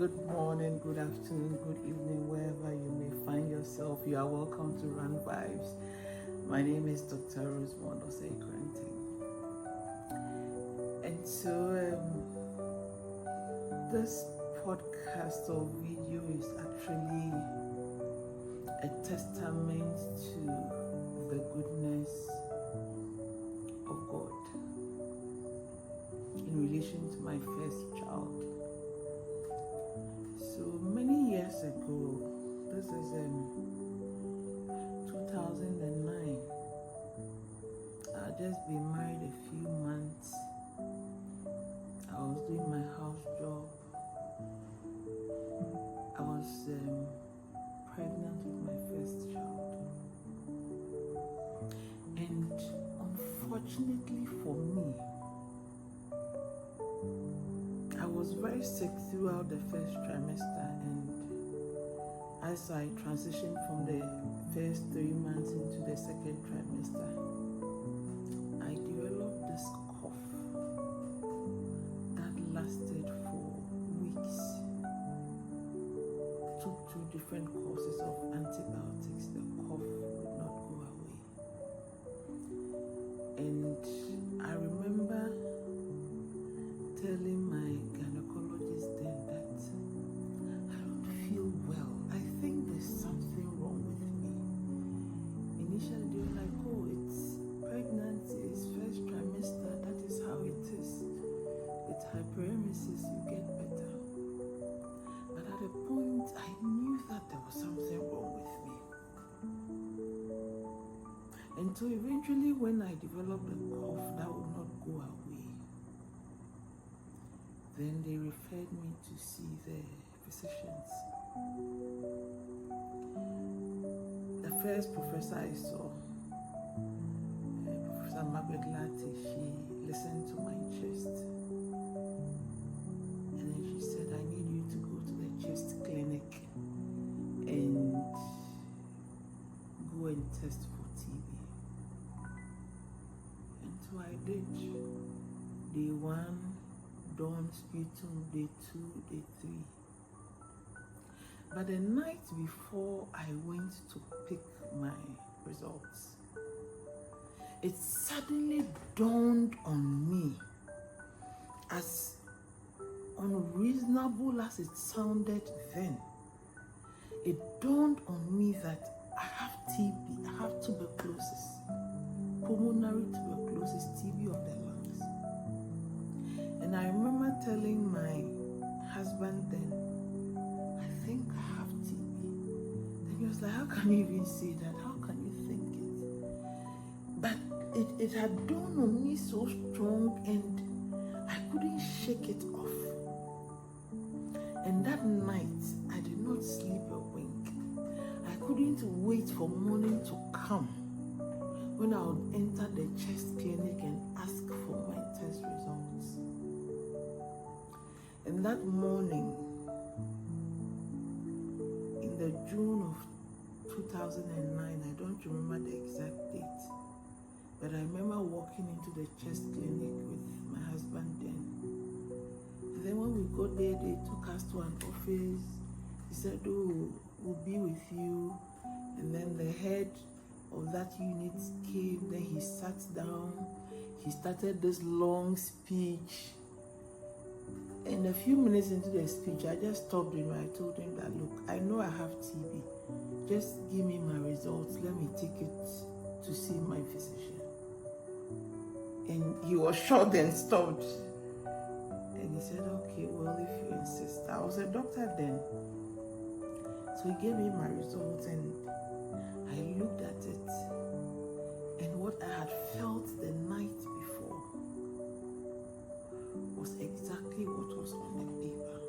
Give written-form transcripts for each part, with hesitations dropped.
Good morning, good afternoon, good evening, wherever you may find yourself. You are welcome to Run Vibes. My name is Dr. Rosemond Osei-Quarantine. And so this podcast or video is actually a testament to the goodness of God in relation to my first child. So many years ago, this is 2009, I had just been married a few months. I was doing my house job. I was pregnant with my first child. And unfortunately for me, I was very sick throughout the first trimester, and as I transitioned from the first 3 months into the second trimester, I developed this cough that lasted for weeks. Took 2 different courses of antibiotics. The cough would not go away. And I remember telling my gynecologist then that I don't feel well. I think there's something wrong with me. Initially they were like, oh, it's pregnancy, it's first trimester, that is how it is. With hyperemesis you get better. But at a point I knew that there was something wrong with me. And so eventually when I developed a cough that would not go away, then they referred me to see the physicians. The first professor I saw, Professor Margaret Lati, she listened to my chest. And then she said, I need you to go to the chest clinic and go and test for TB. And so I did. Day 1, dawn sputum, day 2, day 3. But the night before I went to pick my results, it suddenly dawned on me, as unreasonable as it sounded then, it dawned on me that I have TB, I have tuberculosis, pulmonary tuberculosis, TB of the lungs. And I remember telling my husband then, I think I have TB. Then he was like, how can you even say that? How can you think it? But it had dawned on me so strong and I couldn't shake it off. And that night, I did not sleep a wink. I couldn't wait for morning to come when I would enter the chest clinic and ask for my test results. And that morning, in the June of 2009, I don't remember the exact date, but I remember walking into the chest clinic with my husband then. And then when we got there, they took us to an office. He said, oh, we'll be with you. And then the head of that unit came, then he sat down. He started this long speech. And a few minutes into the speech, I just stopped him. I told him that, look, I know I have TB. Just give me my results. Let me take it to see my physician. And he was shocked and stopped. And he said, okay, well, if you insist. I was a doctor then. So he gave me my results and I looked at it. And what I had felt the night before was exactly what was on the paper.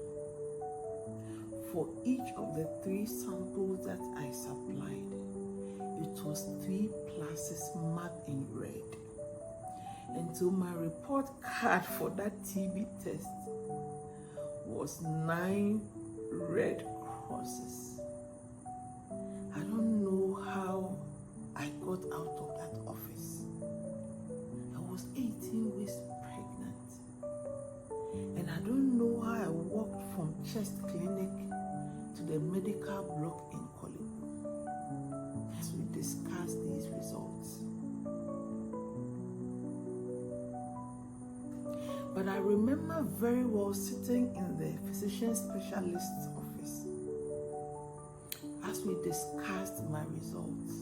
For each of the 3 samples that I supplied, it was 3 pluses marked in red. And so my report card for that TB test was 9 red crosses. I don't know how I got out of that office. I was 18 weeks pregnant. And I don't know how I walked from chest clinic to the medical block in Koliko as we discussed these results. But I remember very well sitting in the physician specialist's office as we discussed my results.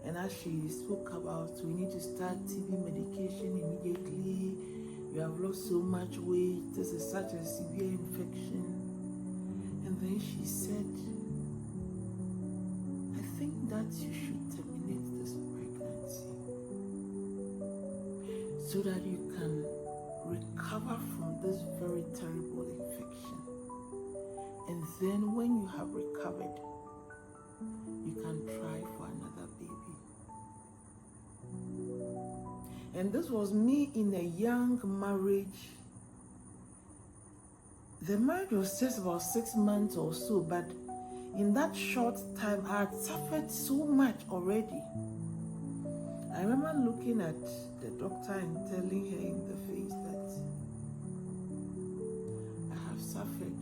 And as she spoke about, we need to start TB medication immediately. You have lost so much weight. This is such a severe infection. And then she said, I think that you should terminate this pregnancy so that you can recover from this very terrible infection. And then when you have recovered, you can try for another baby. And this was me in a young marriage. The marriage was just about 6 months or so, but in that short time, I had suffered so much already. I remember looking at the doctor and telling her in the face that I have suffered.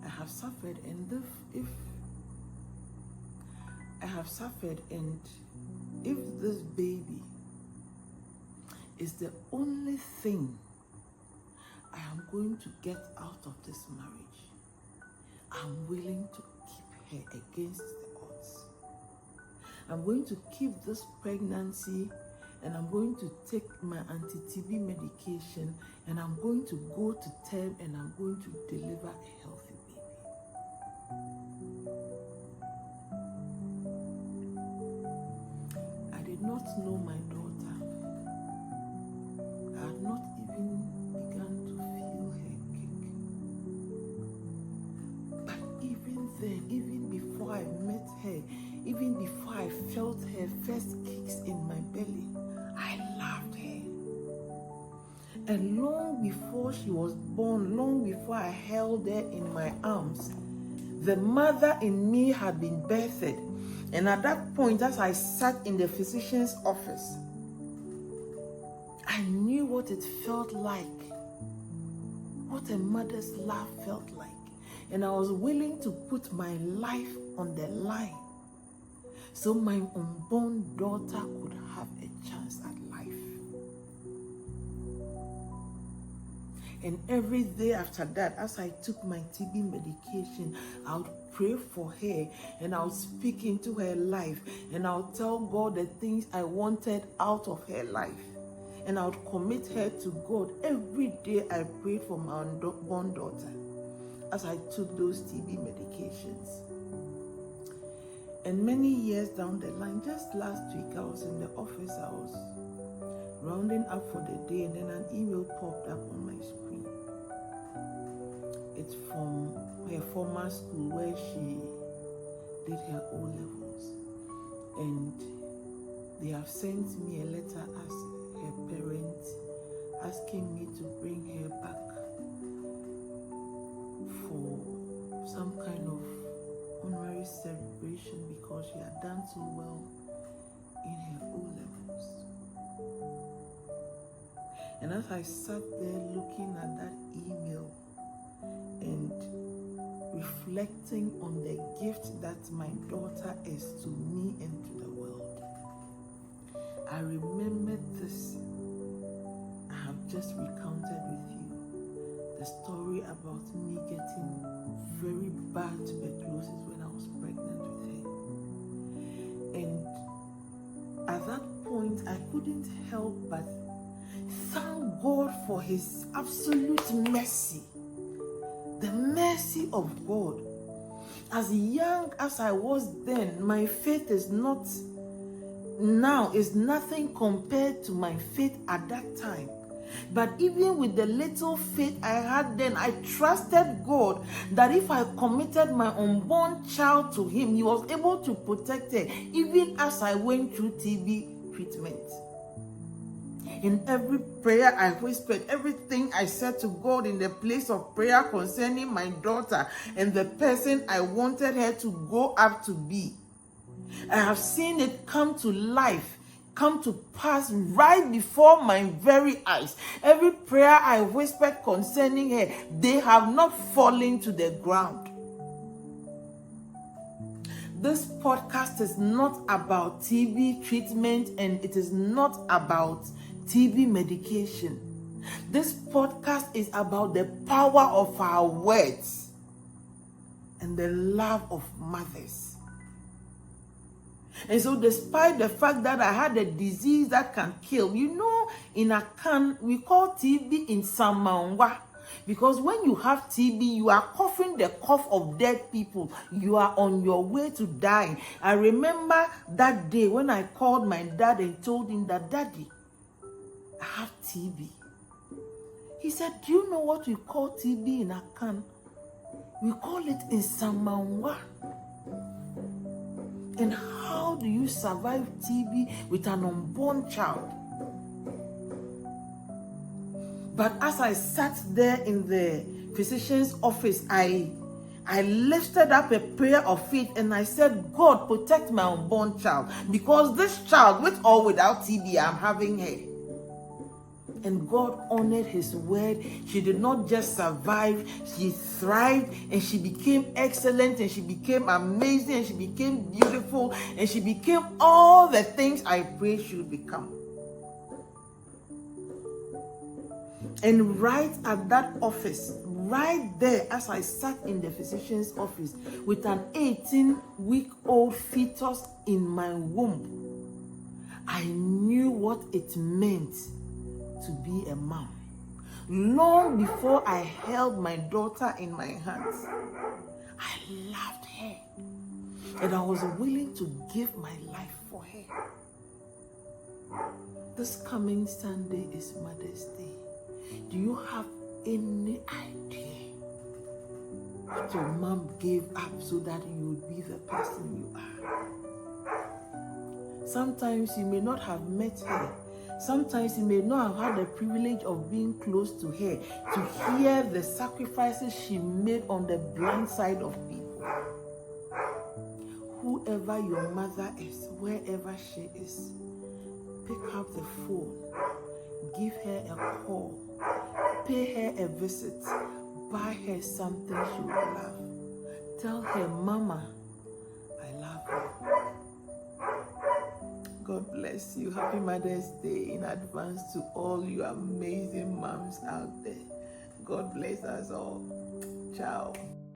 I have suffered, and if I have suffered, and if this baby is the only thing I am going to get out of this marriage, I'm willing to keep her against the odds. I'm going to keep this pregnancy, and I'm going to take my anti-TB medication, and I'm going to go to term, and I'm going to deliver a healthy baby. I did not know my daughter. I had not even begun to feel her kick. But even then, even before I met her, even before I felt her first kicks in my belly, I loved her. And long before she was born, long before I held her in my arms, the mother in me had been birthed. And at that point, as I sat in the physician's office, I knew what it felt like, what a mother's love felt like. And I was willing to put my life on the line so my unborn daughter could have a chance at life. And every day after that, as I took my TB medication, I would pray for her, and I would speak into her life, and I would tell God the things I wanted out of her life. And I would commit her to God. Every day I prayed for my unborn daughter as I took those TB medications. And many years down the line, just last week, I was in the office, I was rounding up for the day, and then an email popped up on my screen. It's from her former school where she did her O-levels. And they have sent me a letter as her parents, asking me to bring her back for some kind of honorary celebration because she had done so well in her O-levels. And as I sat there looking at that email and reflecting on the gift that my daughter is to me and to the world, I remembered this I have just recounted with you, the story about me getting very bad tuberculosis when I was pregnant with her. And at that point, I couldn't help but thank God for His absolute mercy, the mercy of God. As young as I was then, my faith is not now, is nothing compared to my faith at that time. But even with the little faith I had then, I trusted God that if I committed my unborn child to Him, He was able to protect her, even as I went through TB treatment. In every prayer I whispered, everything I said to God in the place of prayer concerning my daughter and the person I wanted her to grow up to be, I have seen it come to life come to pass right before my very eyes. Every prayer I whispered concerning her, they have not fallen to the ground. This podcast is not about TB treatment, and it is not about TB medication. This podcast is about the power of our words and the love of mothers. And so despite the fact that I had a disease that can kill, in Akan, we call TB in Samangwa. Because when you have TB, you are coughing the cough of dead people. You are on your way to dying. I remember that day when I called my dad and told him that, Daddy, I have TB. He said, do you know what we call TB in Akan? We call it in Samangwa. And how do you survive TB with an unborn child? But as I sat there in the physician's office, I lifted up a prayer of faith and I said, God, protect my unborn child, because this child, with or without TB, I'm having her. And God honored his word. She did not just survive, she thrived, and she became excellent, and she became amazing, and she became beautiful, and she became all the things I prayed she would become. And right at that office, right there, as I sat in the physician's office with an 18-week-old fetus in my womb, I knew what it meant to be a mom. Long before I held my daughter in my hands, I loved her, and I was willing to give my life for her. This coming Sunday is Mother's Day. Do you have any idea what your mom gave up so that you would be the person you are? Sometimes you may not have met her. Sometimes you may not have had the privilege of being close to her to hear the sacrifices she made on the blind side of people. Whoever your mother is, wherever she is, pick up the phone, give her a call, pay her a visit, buy her something she would love. Tell her, Mama, I love you. God bless you. Happy Mother's Day in advance to all you amazing moms out there. God bless us all. Ciao.